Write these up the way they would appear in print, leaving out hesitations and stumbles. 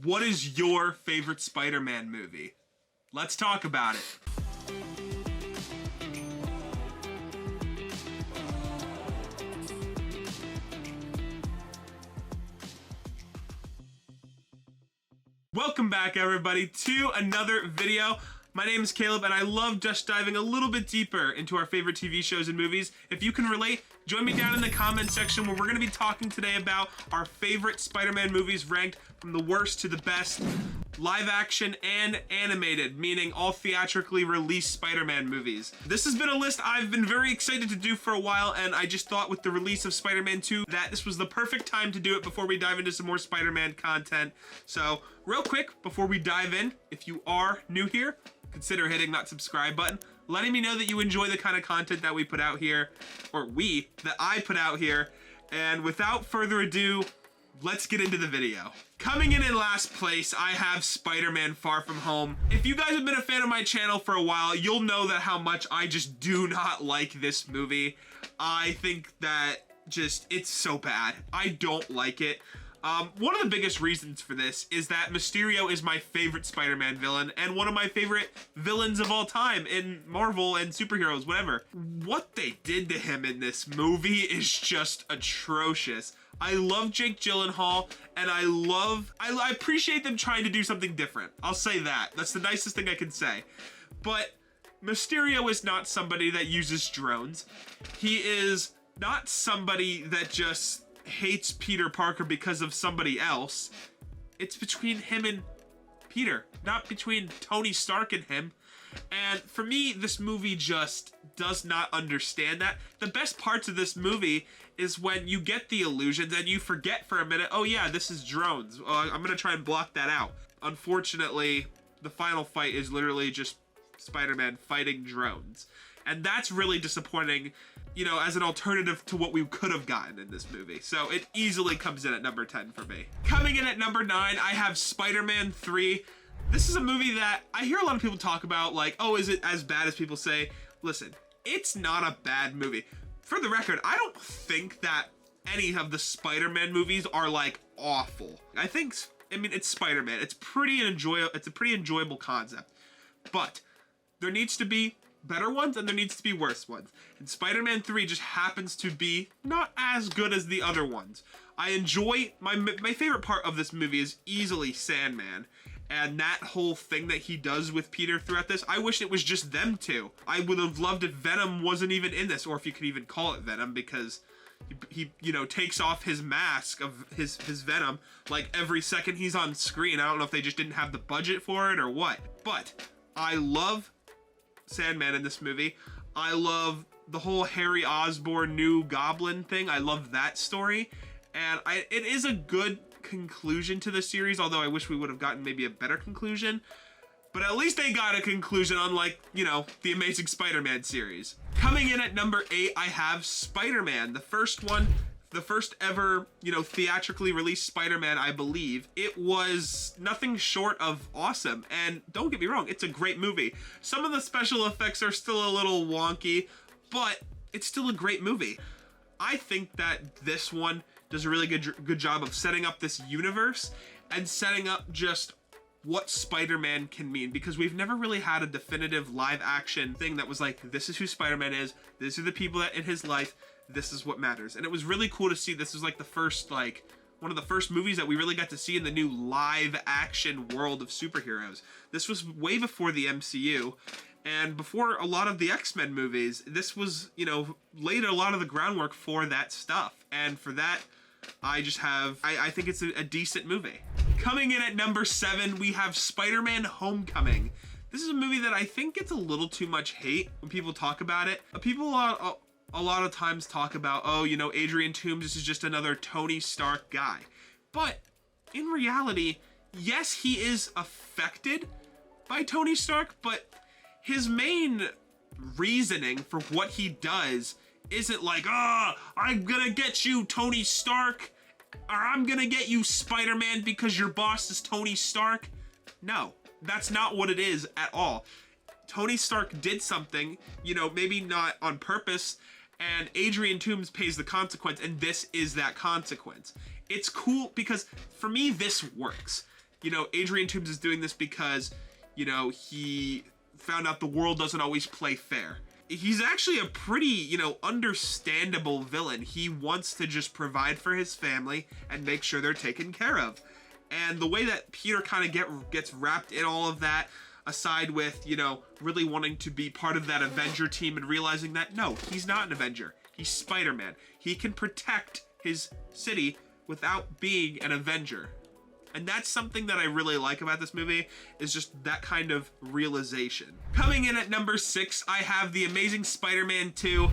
What is your favorite Spider-Man movie? Let's talk about it. Welcome back, everybody, to another video. My name is Caleb, and I love just diving a little bit deeper into our favorite TV shows and movies. If you can relate, join me down in the comment section where we're going to be talking today about our favorite Spider-Man movies ranked from the worst to the best, live action and animated, meaning all theatrically released Spider-Man movies. This has been a list I've been very excited to do for a while, and I just thought with the release of Spider-Man 2 that this was the perfect time to do it before we dive into some more Spider-Man content. So, real quick, before we dive in, if you are new here, consider hitting that subscribe button, letting me know that you enjoy the kind of content that we put out here, or that I put out here. And without further ado, let's get into the video. Coming in last place, I have Spider-Man Far From Home. If you guys have been a fan of my channel for a while, you'll know that how much I just do not like this movie. I think that it's so bad. I don't like it. One of the biggest reasons for this is that Mysterio is my favorite Spider-Man villain and one of my favorite villains of all time in Marvel and superheroes, whatever. What they did to him in this movie is just atrocious. I love Jake Gyllenhaal, and I appreciate them trying to do something different. I'll say that. That's the nicest thing I can say. But Mysterio is not somebody that uses drones. He is not somebody that just hates Peter Parker because of somebody else. It's between him and Peter, not between Tony Stark and him. And for me, this movie just does not understand that. The best parts of this movie is when you get the illusions and you forget for a minute, oh yeah, this is drones. I'm gonna try and block that out. Unfortunately, the final fight is literally just Spider-Man fighting drones. And that's really disappointing, you know, as an alternative to what we could have gotten in this movie. So it easily comes in at number 10 for me. Coming in at number 9, I have Spider-Man 3. This is a movie that I hear a lot of people talk about, like, oh, is it as bad as people say? Listen, it's not a bad movie. For the record, I don't think that any of the Spider-Man movies are, like, awful. I mean, it's Spider-Man. It's a pretty enjoyable concept. But there needs to be better ones and there needs to be worse ones. And Spider-Man 3 just happens to be not as good as the other ones. I enjoy, my favorite part of this movie is easily Sandman. And that whole thing that he does with Peter throughout this, I wish it was just them two. I would have loved if Venom wasn't even in this, or if you could even call it Venom, because he you know, takes off his mask of his Venom like every second he's on screen. I don't know if they just didn't have the budget for it or what. But I love Sandman in this movie. I love the whole Harry Osborn new Goblin thing. I love that story, and it is a good conclusion to the series, although I wish we would have gotten maybe a better conclusion. But at least they got a conclusion, unlike, you know, the Amazing Spider-Man series. Coming in at number 8, I have Spider-Man, the first one, the first ever, you know, theatrically released Spider-Man, I believe. It was nothing short of awesome, and don't get me wrong, it's a great movie. Some of the special effects are still a little wonky, but it's still a great movie. I think that this one does a really good job of setting up this universe and setting up just what Spider-Man can mean, because we've never really had a definitive live action thing that was like, this is who Spider-Man is, these are the people that in his life, this is what matters. And it was really cool to see. This was like the first, like, one of the first movies that we really got to see in the new live action world of superheroes. This was way before the MCU and before a lot of the X-Men movies. This was, you know, laid a lot of the groundwork for that stuff. And for that, I think it's a decent movie. Coming in at number 7, we have Spider-Man Homecoming. This is a movie that I think gets a little too much hate when people talk about it. People a lot of times talk about, oh, you know, Adrian Toomes is just another Tony Stark guy. But in reality, yes, he is affected by Tony Stark, but his main reasoning for what he does isn't like, I'm gonna get you, Tony Stark, or I'm gonna get you, Spider-Man, because your boss is Tony Stark. No, that's not what it is at all. Tony Stark did something, you know, maybe not on purpose, and Adrian Toomes pays the consequence, and this is that consequence. It's cool because, for me, this works. you know, Adrian Toomes is doing this because, you know, he found out the world doesn't always play fair. He's actually a pretty, you know, understandable villain. He wants to just provide for his family and make sure they're taken care of. And the way that Peter kind of gets wrapped in all of that, aside with, you know, really wanting to be part of that Avenger team and realizing that, no, he's not an Avenger. He's Spider-Man. He can protect his city without being an Avenger. And that's something that I really like about this movie, is just that kind of realization. Coming in at number 6, I have The Amazing Spider-Man 2.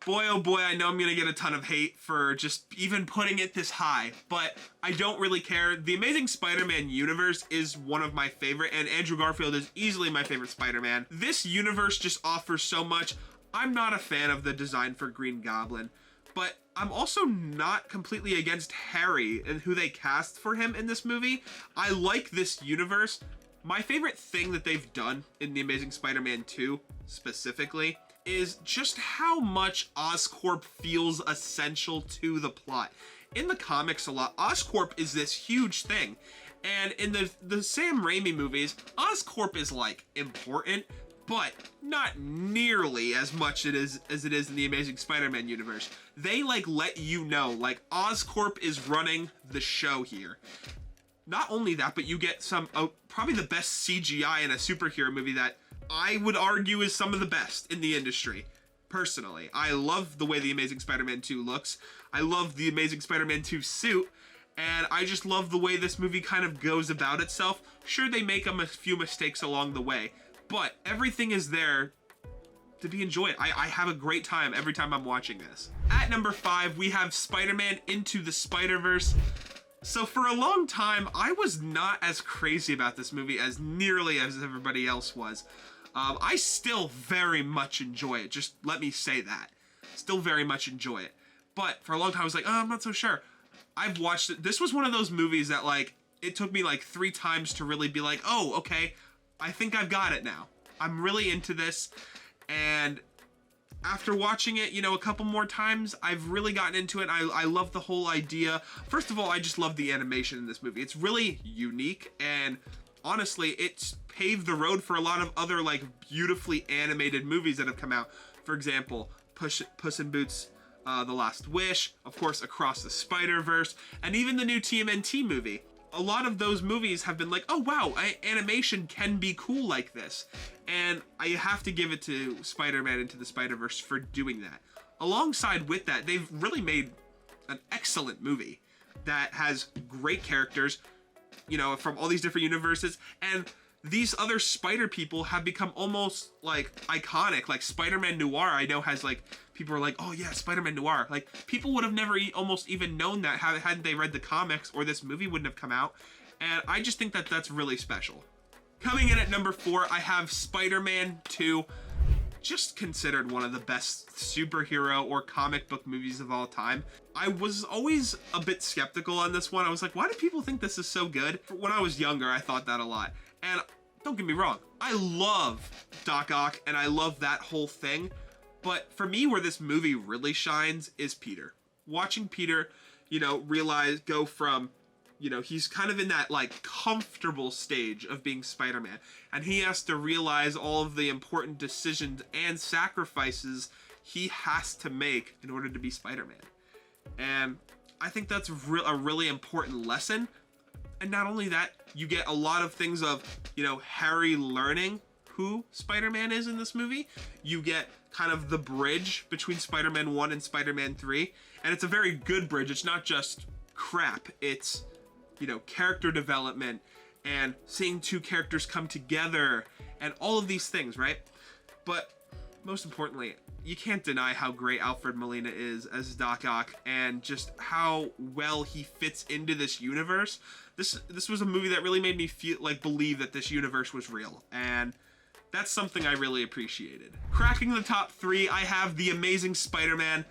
Boy, oh boy, I know I'm gonna get a ton of hate for just even putting it this high, but I don't really care. The Amazing Spider-Man universe is one of my favorite, and Andrew Garfield is easily my favorite Spider-Man. This universe just offers so much. I'm not a fan of the design for Green Goblin, but I'm also not completely against Harry and who they cast for him in this movie. I like this universe. My favorite thing that they've done in The Amazing Spider-Man 2 specifically is just how much Oscorp feels essential to the plot. In the comics a lot, Oscorp is this huge thing. And in the Sam Raimi movies, Oscorp is like important, but not nearly as much as it is in the Amazing Spider-Man universe. They like let you know, like, Oscorp is running the show here. Not only that, but you get some, probably the best CGI in a superhero movie that I would argue is some of the best in the industry. Personally, I love the way The Amazing Spider-Man 2 looks. I love the Amazing Spider-Man 2 suit, and I just love the way this movie kind of goes about itself. Sure, they make a few mistakes along the way, but everything is there to be enjoyed. I have a great time every time I'm watching this. At number 5, we have Spider-Man Into the Spider-Verse. So for a long time, I was not as crazy about this movie as nearly as everybody else was. I still very much enjoy it, just let me say that. Still very much enjoy it. But for a long time I was like, oh, I'm not so sure. I've watched it. This was one of those movies that, like, it took me like 3 times to really be like, oh, okay, I think I've got it now. I'm really into this. And after watching it, you know, a couple more times, I've really gotten into it. I love the whole idea. First of all, I just love the animation in this movie. It's really unique, and honestly, it's paved the road for a lot of other, like, beautifully animated movies that have come out. For example, Puss in Boots, The Last Wish, of course, Across the Spider-Verse, and even the new TMNT movie. A lot of those movies have been like, oh wow, animation can be cool like this. And I have to give it to Spider-Man Into the Spider-Verse for doing that. Alongside with that, they've really made an excellent movie that has great characters, you know, from all these different universes, and these other Spider people have become almost like iconic. Like Spider-Man Noir, I know, has like, people are like, oh yeah, Spider-Man Noir. Like, people would have never almost even known that hadn't they read the comics, or this movie wouldn't have come out. And I just think that that's really special. Coming in at number 4, I have Spider-Man 2. Just considered one of the best superhero or comic book movies of all time. I was always a bit skeptical on this one. I was like, why do people think this is so good? When I was younger, I thought that a lot. And don't get me wrong, I love Doc Ock and I love that whole thing. But for me, where this movie really shines is Peter. Watching Peter, you know, go from, you know, he's kind of in that, like, comfortable stage of being Spider-Man, and he has to realize all of the important decisions and sacrifices he has to make in order to be Spider-Man. And I think that's a really important lesson. And not only that, you get a lot of things of, you know, Harry learning who Spider-Man is in this movie. You get kind of the bridge between Spider-Man 1 and Spider-Man 3, and it's a very good bridge. It's not just crap, it's, you know, character development and seeing 2 characters come together and all of these things, right? But most importantly, you can't deny how great Alfred Molina is as Doc Ock and just how well he fits into this universe. This was a movie that really made me feel like believe that this universe was real, and that's something I really appreciated. Cracking the top 3, I have The Amazing Spider-Man.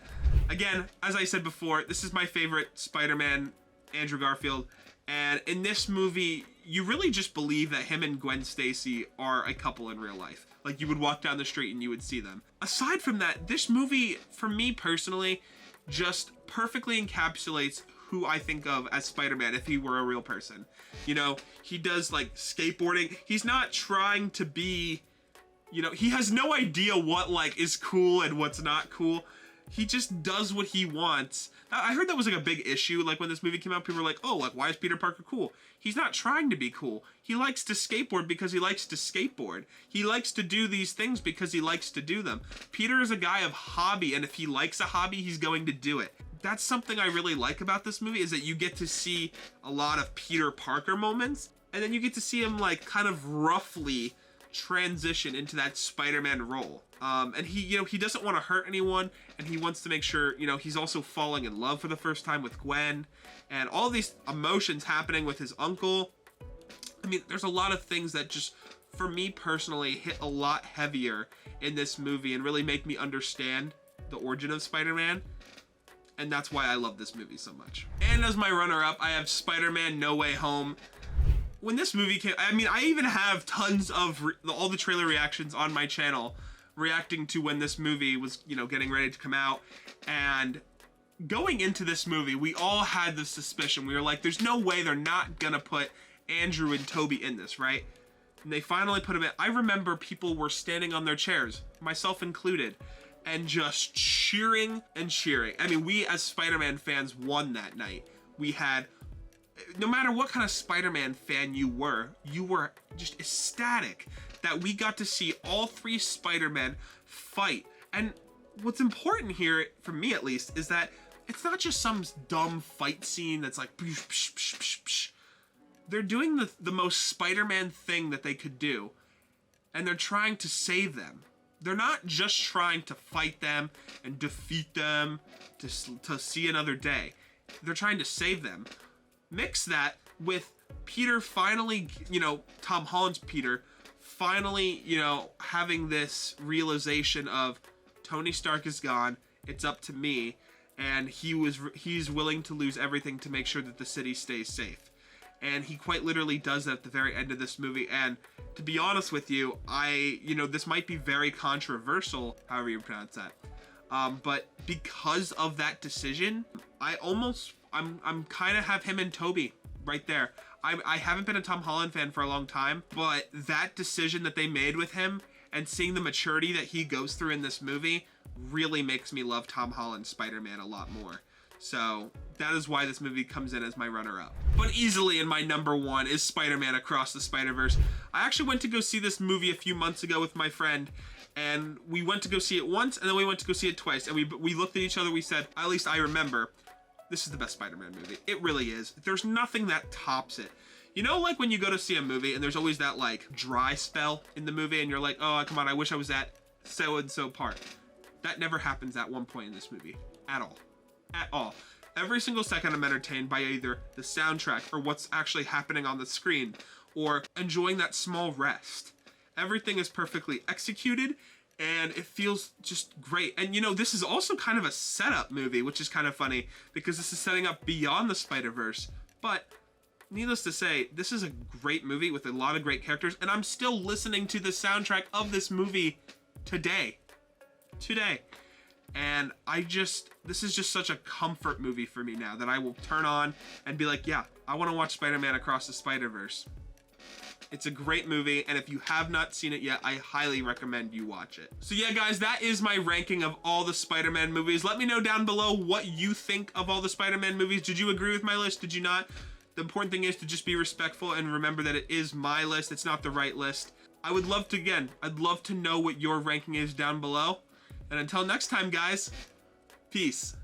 Again, as I said before, this is my favorite Spider-Man, Andrew Garfield. And in this movie, you really just believe that him and Gwen Stacy are a couple in real life. Like, you would walk down the street and you would see them. Aside from that, this movie, for me personally, just perfectly encapsulates who I think of as Spider-Man if he were a real person. You know, he does like skateboarding. He's not trying to be, you know, he has no idea what like is cool and what's not cool. He just does what he wants. I heard that was like a big issue. Like when this movie came out, people were like, oh, like why is Peter Parker cool? He's not trying to be cool. He likes to skateboard because he likes to skateboard. He likes to do these things because he likes to do them. Peter is a guy of hobby, and if he likes a hobby, he's going to do it. That's something I really like about this movie, is that you get to see a lot of Peter Parker moments, and then you get to see him like kind of roughly transition into that Spider-Man role. And he, you know, he doesn't want to hurt anyone, and he wants to make sure, you know, he's also falling in love for the first time with Gwen, and all these emotions happening with his uncle. I mean, there's a lot of things that just, for me personally, hit a lot heavier in this movie and really make me understand the origin of Spider-Man. And that's why I love this movie so much. And as my runner-up, I have Spider-Man No Way Home. When this movie came, I mean, I even have tons of all the trailer reactions on my channel reacting to when this movie was, you know, getting ready to come out. And going into this movie, we all had this suspicion. We were like, there's no way they're not gonna put Andrew and Toby in this, right? And they finally put him in. I remember people were standing on their chairs, myself included, and just cheering and cheering. I mean, we as Spider-Man fans won that night. We had, no matter what kind of Spider-Man fan you were just ecstatic that we got to see all three Spider-Men fight. And what's important here, for me at least, is that it's not just some dumb fight scene that's like, psh, psh, psh, psh, psh. They're doing the most Spider-Man thing that they could do, and they're trying to save them. They're not just trying to fight them and defeat them to see another day. They're trying to save them. Mix that with Peter finally, you know, Tom Holland's Peter, finally, you know, having this realization of Tony Stark is gone, it's up to me, and he's willing to lose everything to make sure that the city stays safe. And he quite literally does that at the very end of this movie. And to be honest with you, you know, this might be very controversial, however you pronounce that. But because of that decision, I'm kind of have him and Toby right there. I haven't been a Tom Holland fan for a long time, but that decision that they made with him and seeing the maturity that he goes through in this movie really makes me love Tom Holland's Spider-Man a lot more. So that is why this movie comes in as my runner-up. But easily in my number one is Spider-Man Across the Spider-Verse. I actually went to go see this movie a few months ago with my friend, and we went to go see it once, and then we went to go see it twice, and we looked at each other, we said, at least I remember, this is the best Spider-Man movie. It really is. There's nothing that tops it. You know, like when you go to see a movie and there's always that like dry spell in the movie and you're like, oh, come on, I wish I was at so-and-so part. That never happens at one point in this movie. At all. At all. Every single second I'm entertained by either the soundtrack or what's actually happening on the screen or enjoying that small rest. Everything is perfectly executed and it feels just great. And you know, this is also kind of a setup movie, which is kind of funny because this is setting up Beyond the Spider-Verse. But needless to say, this is a great movie with a lot of great characters, and I'm still listening to the soundtrack of this movie today. And this is just such a comfort movie for me now that I will turn on and be like, yeah, I want to watch Spider-Man Across the Spider-Verse. It's a great movie, and if you have not seen it yet, I highly recommend you watch it. So yeah, guys, that is my ranking of all the Spider-Man movies. Let me know down below what you think of all the Spider-Man movies. Did you agree with my list? Did you not? The important thing is to just be respectful and remember that it is my list. It's not the right list. I would love to, again, I'd love to know what your ranking is down below. And until next time, guys, peace.